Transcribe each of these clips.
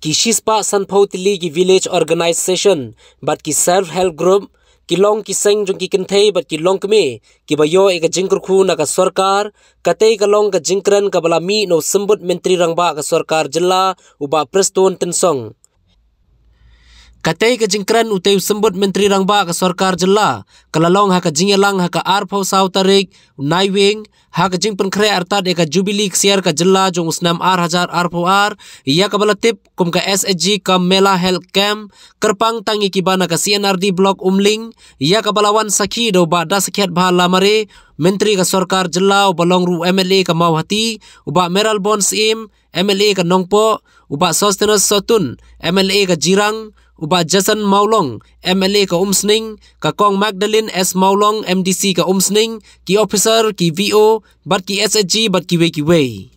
ki Shispa Sanpotili ki village organization bat ki self help group ki long ki seng jong ki kenthei bat ki long kme ki bayo e ka jingkur khu na ka sarkar katei ka long ka jingkran ka balami no sambut menteri rangba ka sarkar jilla uba preston tensong katei ka jingkran uteu sambut menteri rangba ka sarkar jilla kalalong ha ka jingelang ha ka arpau sau tarik naiwing ha ka jingpen khre artat e ka jubilee ksiar ka jilla jong usnam ar arpau ya ka balatip kum ka SHG kam mela health camp kerpang tangi ki bana ka CNRD block umling ya ka balawan sakhi do ba da sakhiat bha lamare menteri ka sarkar jilla balong ru MLA ka mawhati uba meral bons im MLA ka nongpo uba sostenus sotun MLA ka jirang uba Jason Maulong MLA ka Umsning ka Kong Magdalene S Maulong MDC ka Umsning ki officer ki VO bat ki SHG bat ki wei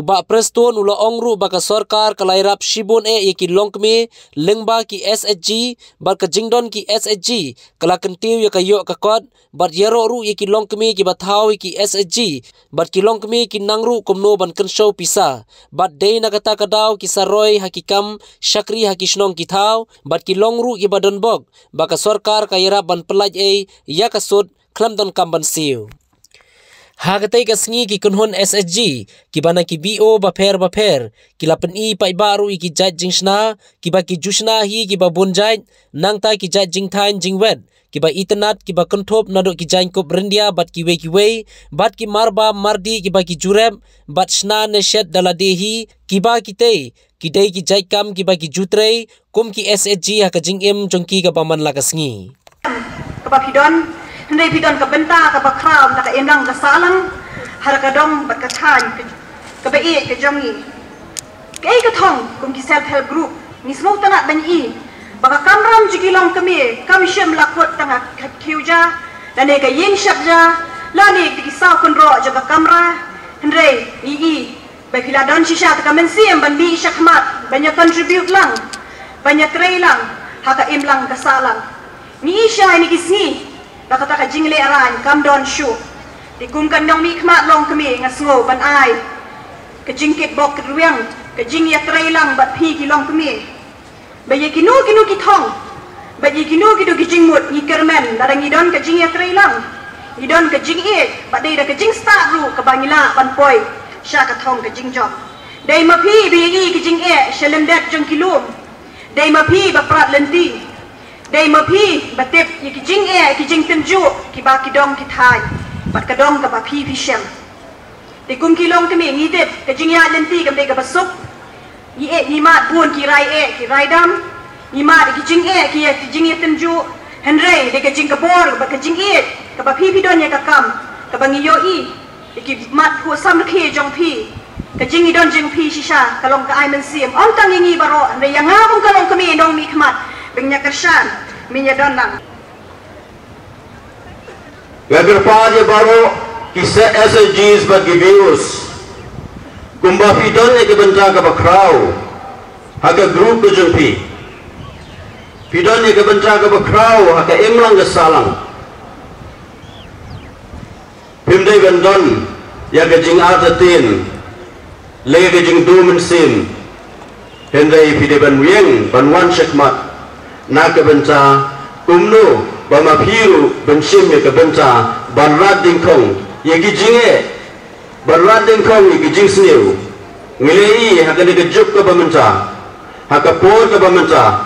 uba preston ula ongru baka sarkar kalairap shibun e ki longkme lengba ki SHG bat ka jingdon ki SHG kala kentiu ya ka yo ka kod bat yero ru ki longkme ki bathau ki SHG bat ki longkme ki nangru kumno ban kenshow pisa bat dei na kata kadau ki saroy hakikam shakri hakishnong ki thau bat ki longru ki badon bog baka sarkar kayara ban pelaj e ya kasud klamdon kamban siu Hagatai ka sngi ki kunhon SSG ki bana ki BO baper ki lapen i pai baru ki jat jingshna ki ba ki jushna hi ki ba bunjait nangta ki jat jingthain jingwet ki ba itanat ki ba kunthop nadok ki jain kop rendia bat ki wei bat ki marba mardi ki ba ki jureb bat shna ne shet daladehi ki ba ki te ki dei ki jai kam ki ba ki jutrei kum ki SSG ha ka jingem jongki ka baman la ka sngi ka ba pidon Hendai pidon ka benta ka bakram ka enang ka salang har ka dong bat ka than ka ba e ka jongi kai ka thong kum ki self help group ni smok tana ban i baka kamram jigilong kami shem lakot tanga khiuja lane ka yin shabja lane ki sa kun ro ja ka kamra hendai ni i ba kila don shisha ka mensiem ban bi shakmat banya contribute lang banya tray lang ha ka im lang ka salang ni isha ni kisni Nakata ka jingle aran kam don shu di kum kan dong mi khmat long kami ngasngo ban ai ka jingkit bok ruang ka jing ya trailang bat phi ki long kami ba ye kinu ki thong ba ye kinu ki jingmut ni kermen ladang idon ka jing ya trailang idon ka jing e ba dei da ka jing start ru ka bangila ban poi sha ka thong ka jing jom dei ma phi bi ki jing e shalem dat jong kilum dei ma phi ba prat lenti Dei ma phi batep ki jing e ki jing tenju ki ba ki dong ki thai bat ka dong ka ba phi shem de kum ki long kami ngi det ka jing ya lenti kam de ka basuk ni e ni ma buon ki rai dam ni ma de ki jing e ki jing e tenju henre de ka jing ka bor ba ka jing e ka ba phi don ya ka kam ka ba ngi yo i ki mat hu sam khi jong phi ka jing i don jing phi shisha ka long ka ai men sim on tang ngi baro re yang ha kum ka long kami dong mi khmat Bengnya kersan, minyak donang. Lagerpaje baru kisah SSGs bagi virus. Kumba pidon ke benda ke bakrau, haga grup kejumpi. Pidon ke benda ke bakrau, haga imlang ke salang. Pimdai bendon, ya kejing artetin, lagi kejing du mensim. Hendai pidai ban wieng, ban wan syakmat. Nak kebenca umno bama piru bensim ya kebenca banrat dingkong ya gijinge banrat dingkong ya gijing sniu ngilei hakane kejuk ke bamenca hakapor ke bamenca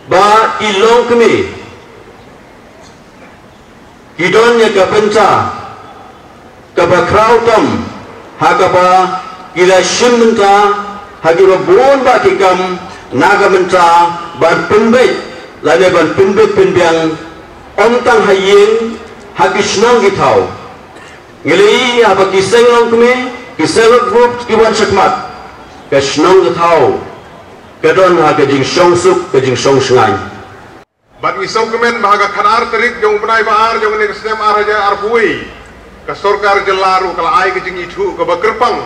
ba ilong kemi kidon ya kebenca kabakrau tom hakaba ila shimenta hagi bon ba kikam naga menca ban penbet lane ban penbet penbiang ontang haying hagi snong githau ngeli apa kiseng long keme kisel group kiwan sakmat ke snong githau kedon hagi jing song suk ke jing song sngai bat isong kemen bahaga khanar terik jong benai baar jong ne stem araja arpui ka sarkar jelaru kala ai ke jing itu ke bakerpang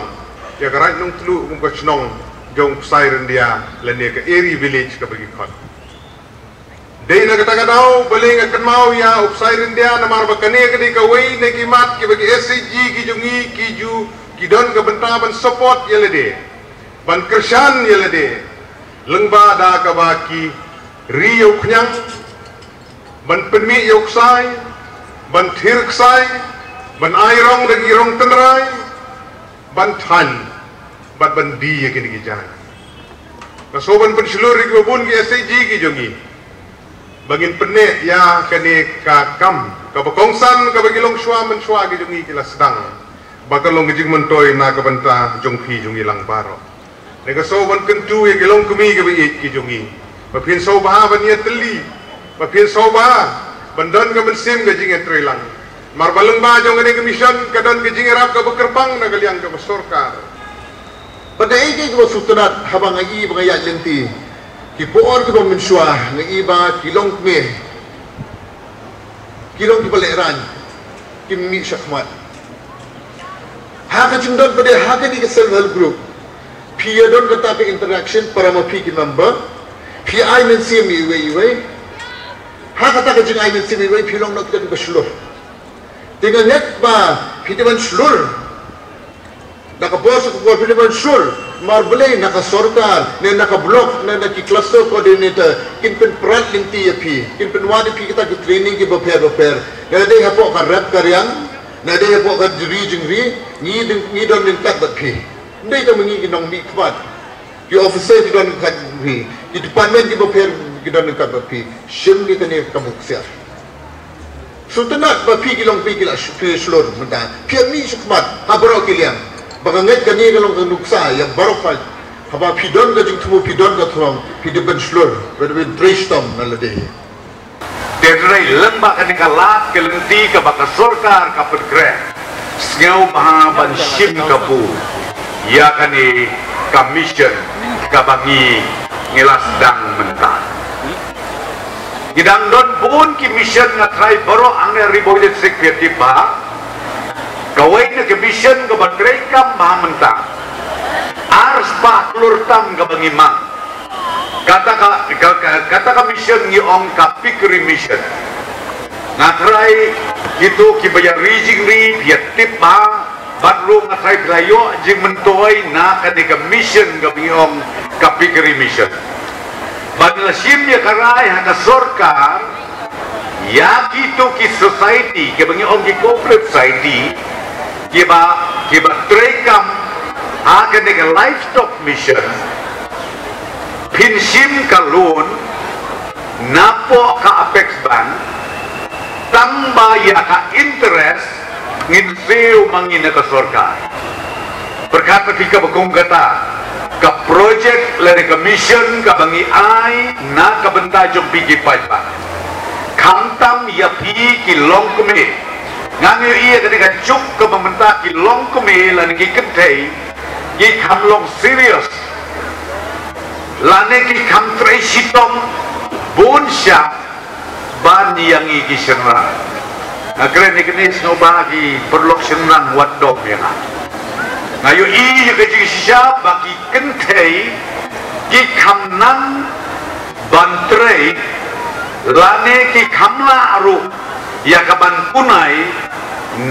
ya garai nong tlu kum ke snong jong sairen dia lene ke eri village ke bagi khot dei na kata kadau beling akan mau ya up sairen dia namar bakane ke di kawai ne ki mat ke bagi SCG ki jungi ki ju kidon ke benta ban support yelede ban kersan yelede lengba da ka baki riyo knyang ban penmi yok sai ban thir sai ban airong de girong tenrai ban than ban di ye kini jalan kasoban ban seluruh ki bun ki SG ki jongi bangin penne ya kani ka kam ka bakongsan ka bagilong shwa men shwa ki jongi kila sedang bakalong gijing mentoy na ka banta jongpi jongi lang baro ne kasoban kentu ye gilong kumi ka bi ki jongi bapin so ba ban ye teli bapin so ba bandan ka mensim ka jing etrelang marbaleng ba jong ne commission kadan ka jing rap ka bekerpang na kaliang ka sorkar pada ini kita sutunat habang ngai bangaya lenti ki poor ki mensua ngai ba kilong me kilong ki baleran ki mi shakmat ha ka jindon pada ha ka ni self help group pia don kata pe interaction para ma pi ki number pi ai men sim iwe ha kata ka jing ai men sim iwe pilong nok ka beslur dengan net ba pi de beslur nakabos ko pilihan sur marbelay nakasorkar na nakablok na cluster coordinator kinpen prat linti api kinpen wadi pi kita ki training ki baper na de hapo ka rap karyang na de hapo ka jing ri ni don nin kat bat pi ndai ka mengi kinong mi kwat ki officer ki don kat ri ki department ki baper ki don kat bat pi shim ni kane kamuksya sultanat ba pi kilong pi kila slur menta pi mi sukmat habro kiliang baganget kani kalong kanuksa yang barokal haba pidon ka jing tumu pidon ka tuang pidon slur bedben tristom nalade dedrai lembak kani kalat kelenti ka baka sorkar ka pedgre sngau baha ban shim ka pu ya kani commission ka bangi ngilas dang mentan gidang don pun ki mission ngatrai baro angge riboyet sekretif ba kawai na commission ka batray kam mahamenta ars pa klurtam ka bangimang kata ka mission ni ong ka pikri mission ngatray itu kibaya rijing ri biat tip ba batru ngatray playo jing mentoy na ka mission ka bangong ka pikri mission badlasim ya karay haka sorkar ya gitu ki society ka bangong ki corporate society kiba trekam akan dengan livestock mission pinsim kalun napo ka apex bank tamba ya ka interest ngin seu mangina ka sorkar berkata tika bakong kata ka project lene ka mission ka bangi ai na ka bentajong pigi pajba kantam ya pi kilong keme ngangi iya ketika cuk ke pemerintah ki long keme lan ki kentai ki kam long serius lane ki kam tresitom bun sya ban yang ki senra agre ni kini sno bagi perlok senran wadom ya ngayo iya ke ji sya bagi kentai ki kam nan ban tre lane ki kamla aru ya kaban punai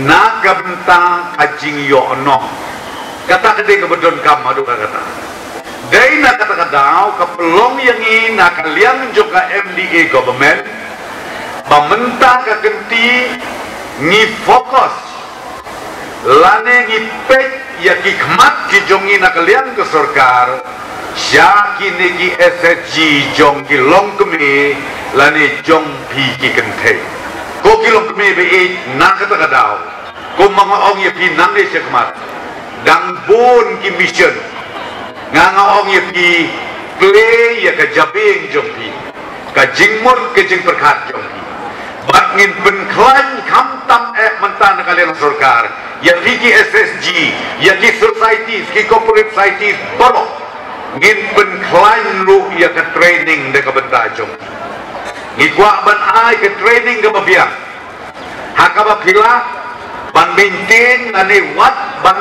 na gabenta kajing yo no kata kede kebedon kam adu kata dai na kata kadau kapelong yang ina kalian juga MDA government pemerintah ka genti ni fokus lane ni pek ya ki khmat ki jongi na kalian ke sorkar sya ki ne ki SSG jong ki long keme lane jong pi ki kenthe ko kilong kemi be nang kata kadau ko mga ong ye pinang ni sekmat dang bun ki mission nganga ong ye pi play ya ka jabing jompi ka jingmur ke jing perkat jompi bat ngin pen klan kam tam mentan kalian sorkar ya ki SSG ya ki society ki corporate society boro ngin pen klan lu ya ka training de ka benta jompi ikwa ban ai ke training ke babiang hakaba pila ban maintain ane wat ban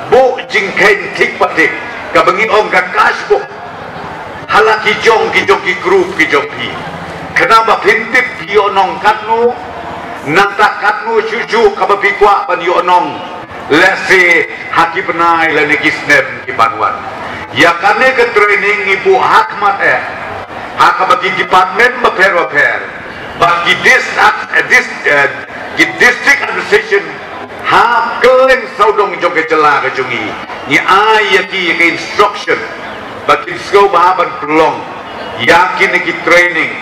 bo jingkain tik patik ka bangi ong ka kasbo halaki jong ki group ki pi kenapa pintip yo nong katnu nanta katnu cucu ka babikwa ban yo nong lesi haki benai lani kisnem ki banwan ya kane ke training ibu hakmat hak bagi department maper bagi district administration ha keleng saudong jong ke jela ke jungi ni ai ki instruction bagi sego bahaban pelong yakin ki training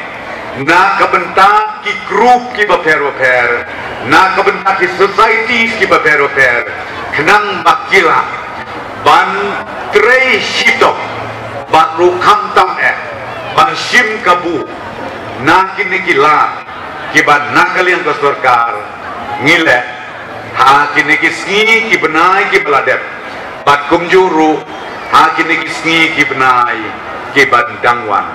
na kebentak ki group ki baper na kebentak ki society ki baper kenang bakila ban trei shito ban rukam tam ban shim kabu na kini kila ki ban nakalian ke sarkar ngile ha kini ki sngi ki benai ki beladep bat kumjuru ha kini ki sngi ki benai ki ban dangwan